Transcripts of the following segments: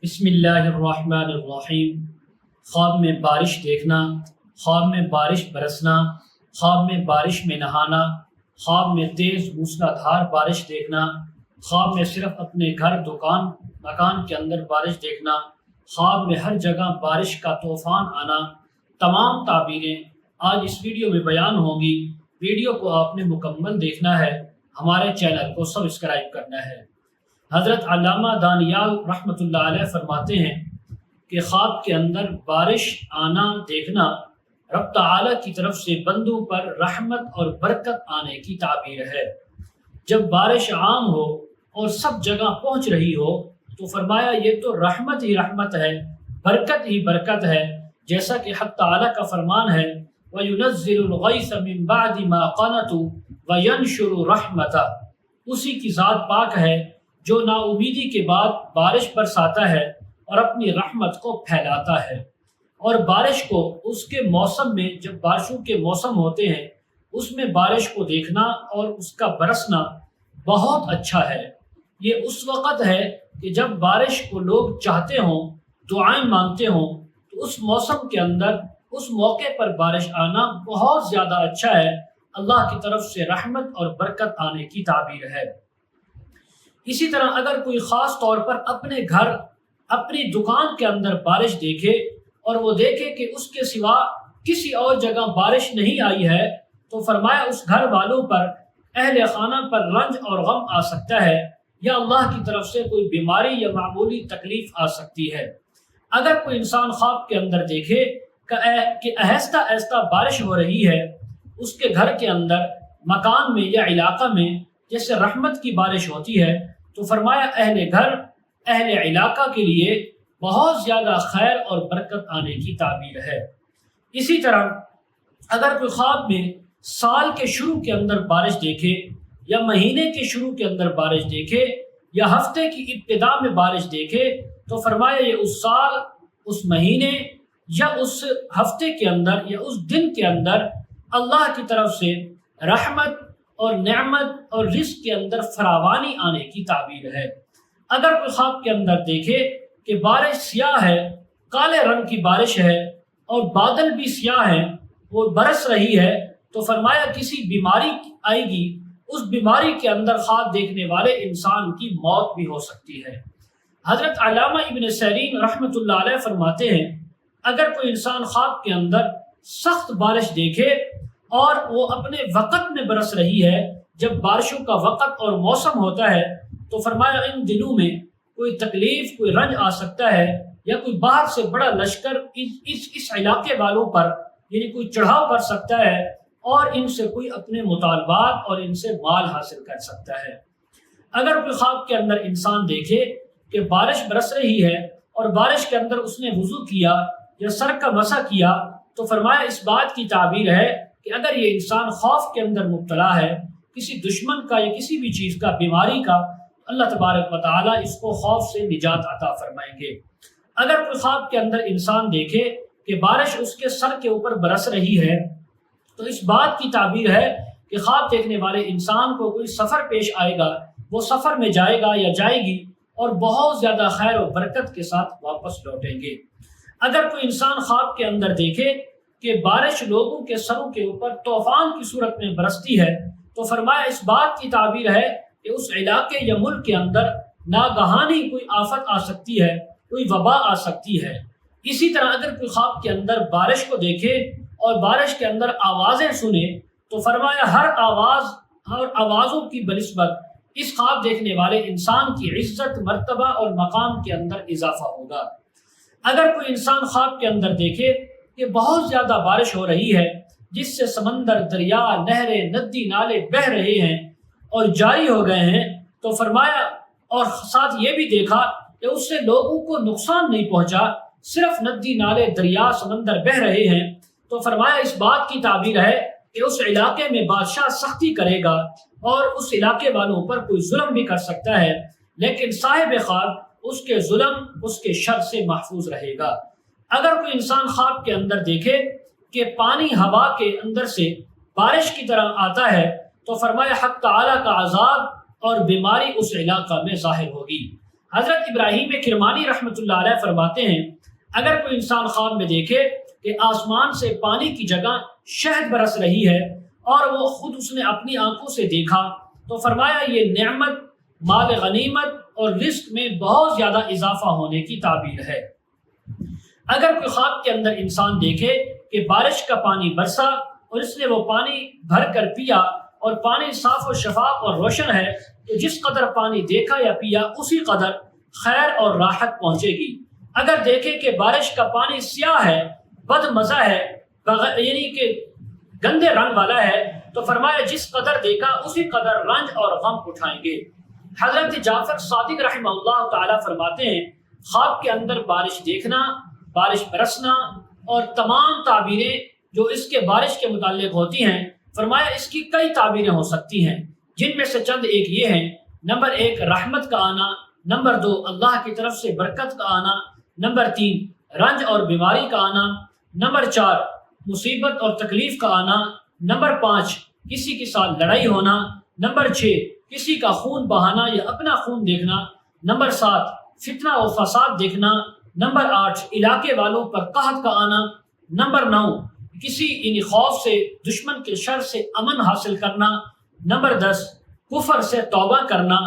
بسم اللہ الرحمن الرحیم۔ خواب میں بارش دیکھنا، خواب میں بارش برسنا، خواب میں بارش میں نہانا، خواب میں تیز موسلا دھار بارش دیکھنا، خواب میں صرف اپنے گھر دکان مکان کے اندر بارش دیکھنا، خواب میں ہر جگہ بارش کا طوفان آنا، تمام تعبیریں آج اس ویڈیو میں بیان ہوں گی۔ ویڈیو کو آپ نے مکمل دیکھنا ہے، ہمارے چینل کو سبسکرائب کرنا ہے۔ حضرت علامہ دانیال رحمۃ اللہ علیہ فرماتے ہیں کہ خواب کے اندر بارش آنا دیکھنا رب تعالی کی طرف سے بندوں پر رحمت اور برکت آنے کی تعبیر ہے۔ جب بارش عام ہو اور سب جگہ پہنچ رہی ہو تو فرمایا یہ تو رحمت ہی رحمت ہے، برکت ہی برکت ہے، جیسا کہ حق تعالی کا فرمان ہے وَيُنَزِّلُ الْغَيْثَ مِن بَعْدِ مَا قَنَطُوا وَيَنشُرُ رَحْمَتَهُ۔ اسی کی ذات پاک ہے جو نا امیدی کے بعد بارش برساتا ہے اور اپنی رحمت کو پھیلاتا ہے۔ اور بارش کو اس کے موسم میں، جب بارشوں کے موسم ہوتے ہیں اس میں بارش کو دیکھنا اور اس کا برسنا بہت اچھا ہے۔ یہ اس وقت ہے کہ جب بارش کو لوگ چاہتے ہوں، دعائیں مانگتے ہوں، تو اس موسم کے اندر اس موقع پر بارش آنا بہت زیادہ اچھا ہے، اللہ کی طرف سے رحمت اور برکت آنے کی تعبیر ہے۔ اسی طرح اگر کوئی خاص طور پر اپنے گھر اپنی دکان کے اندر بارش دیکھے اور وہ دیکھے کہ اس کے سوا کسی اور جگہ بارش نہیں آئی ہے تو فرمایا اس گھر والوں پر، اہل خانہ پر رنج اور غم آ سکتا ہے، یا اللہ کی طرف سے کوئی بیماری یا معمولی تکلیف آ سکتی ہے۔ اگر کوئی انسان خواب کے اندر دیکھے کہ آہستہ آہستہ بارش ہو رہی ہے اس کے گھر کے اندر، مکان میں یا علاقہ میں، جیسے رحمت کی بارش ہوتی ہے، تو فرمایا اہل گھر اہل علاقہ کے لیے بہت زیادہ خیر اور برکت آنے کی تعبیر ہے۔ اسی طرح اگر کوئی خواب میں سال کے شروع کے اندر بارش دیکھے یا مہینے کے شروع کے اندر بارش دیکھے یا ہفتے کی ابتدا میں بارش دیکھے تو فرمایا یہ اس سال، اس مہینے یا اس ہفتے کے اندر یا اس دن کے اندر اللہ کی طرف سے رحمت اور نعمت اور رزق کے اندر فراوانی آنے کی تعبیر ہے۔ اگر کوئی خواب کے اندر دیکھے کہ بارش سیاہ ہے، کالے رنگ کی بارش ہے اور بادل بھی سیاہ ہیں، وہ برس رہی ہے، تو فرمایا کسی بیماری آئے گی، اس بیماری کے اندر خواب دیکھنے والے انسان کی موت بھی ہو سکتی ہے۔ حضرت علامہ ابن سیرین رحمۃ اللہ علیہ فرماتے ہیں اگر کوئی انسان خواب کے اندر سخت بارش دیکھے اور وہ اپنے وقت میں برس رہی ہے، جب بارشوں کا وقت اور موسم ہوتا ہے، تو فرمایا ان دنوں میں کوئی تکلیف، کوئی رنج آ سکتا ہے، یا کوئی باہر سے بڑا لشکر اس علاقے والوں پر یعنی کوئی چڑھاؤ کر سکتا ہے اور ان سے کوئی اپنے مطالبات اور ان سے مال حاصل کر سکتا ہے۔ اگر کوئی خواب کے اندر انسان دیکھے کہ بارش برس رہی ہے اور بارش کے اندر اس نے وضو کیا یا سر کا مسح کیا تو فرمایا اس بات کی تعبیر ہے کہ اگر یہ انسان خوف کے اندر مبتلا ہے، کسی دشمن کا یا کسی بھی چیز کا، بیماری کا، اللہ تبارک و تعالیٰ اس کو خوف سے نجات عطا فرمائیں گے۔ اگر کوئی خواب کے اندر انسان دیکھے کہ بارش اس کے سر کے اوپر برس رہی ہے تو اس بات کی تعبیر ہے کہ خواب دیکھنے والے انسان کو کوئی سفر پیش آئے گا، وہ سفر میں جائے گا یا جائے گی اور بہت زیادہ خیر و برکت کے ساتھ واپس لوٹیں گے۔ اگر کوئی انسان خواب کے اندر دیکھے کہ بارش لوگوں کے سروں کے اوپر طوفان کی صورت میں برستی ہے تو فرمایا اس بات کی تعبیر ہے کہ اس علاقے یا ملک کے اندر ناگہانی کوئی آفت آ سکتی ہے، کوئی وبا آ سکتی ہے۔ اسی طرح اگر کوئی خواب کے اندر بارش کو دیکھے اور بارش کے اندر آوازیں سنے تو فرمایا ہر آواز اور آوازوں کی بنسبت اس خواب دیکھنے والے انسان کی عزت، مرتبہ اور مقام کے اندر اضافہ ہوگا۔ اگر کوئی انسان خواب کے اندر دیکھے کہ بہت زیادہ بارش ہو رہی ہے جس سے سمندر، دریا، نہریں، ندی، نالے بہہ رہے ہیں اور جاری ہو گئے ہیں تو فرمایا، اور ساتھ یہ بھی دیکھا کہ اس سے لوگوں کو نقصان نہیں پہنچا، صرف ندی، نالے، دریا، سمندر بہہ رہے ہیں، تو فرمایا اس بات کی تعبیر ہے کہ اس علاقے میں بادشاہ سختی کرے گا اور اس علاقے والوں پر کوئی ظلم بھی کر سکتا ہے، لیکن صاحب خواب اس کے ظلم، اس کے شر سے محفوظ رہے گا۔ اگر کوئی انسان خواب کے اندر دیکھے کہ پانی ہوا کے اندر سے بارش کی طرح آتا ہے تو فرمایا حق تعالیٰ کا عذاب اور بیماری اس علاقہ میں ظاہر ہوگی۔ حضرت ابراہیم کرمانی رحمۃ اللہ علیہ فرماتے ہیں اگر کوئی انسان خواب میں دیکھے کہ آسمان سے پانی کی جگہ شہد برس رہی ہے اور وہ خود اس نے اپنی آنکھوں سے دیکھا تو فرمایا یہ نعمت، مال غنیمت اور رزق میں بہت زیادہ اضافہ ہونے کی تعبیر ہے۔ اگر کوئی خواب کے اندر انسان دیکھے کہ بارش کا پانی برسا اور اس نے وہ پانی بھر کر پیا اور پانی صاف و شفاف اور روشن ہے تو جس قدر پانی دیکھا یا پیا اسی قدر خیر اور راحت پہنچے گی۔ اگر دیکھے کہ بارش کا پانی سیاہ ہے، بد مزہ ہے، یعنی کہ گندے رنگ والا ہے تو فرمایا جس قدر دیکھا اسی قدر رنج اور غم اٹھائیں گے۔ حضرت جعفر صادق رحمہ اللہ تعالیٰ فرماتے ہیں خواب کے اندر بارش دیکھنا، بارش برسنا اور تمام تعبیریں جو اس کے بارش کے متعلق ہوتی ہیں، فرمایا اس کی کئی تعبیریں ہو سکتی ہیں، جن میں سے چند ایک یہ ہیں: نمبر 1 رحمت کا آنا، نمبر 2 اللہ کی طرف سے برکت کا آنا، نمبر 3 رنج اور بیماری کا آنا، نمبر 4 مصیبت اور تکلیف کا آنا، نمبر 5 کسی کے ساتھ لڑائی ہونا، نمبر 6 کسی کا خون بہانا یا اپنا خون دیکھنا، نمبر 7 فتنہ و فساد دیکھنا، نمبر 8 علاقے والوں پر قحط کا آنا، نمبر 9 کسی یعنی خوف سے، دشمن کے شر سے امن حاصل کرنا، نمبر 10 کفر سے توبہ کرنا،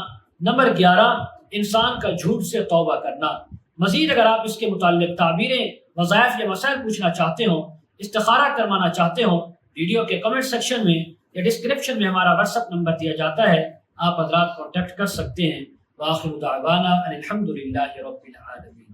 نمبر 11 انسان کا جھوٹ سے توبہ کرنا۔ مزید اگر آپ اس کے متعلق تعبیریں، وظائف یا مسائل پوچھنا چاہتے ہوں، استخارہ کروانا چاہتے ہوں، ویڈیو کے کمنٹ سیکشن میں یا ڈسکرپشن میں ہمارا واٹس ایپ نمبر دیا جاتا ہے، آپ حضرات کانٹیکٹ کر سکتے ہیں۔ وآخر دعوانا ان الحمد للہ رب العالمین۔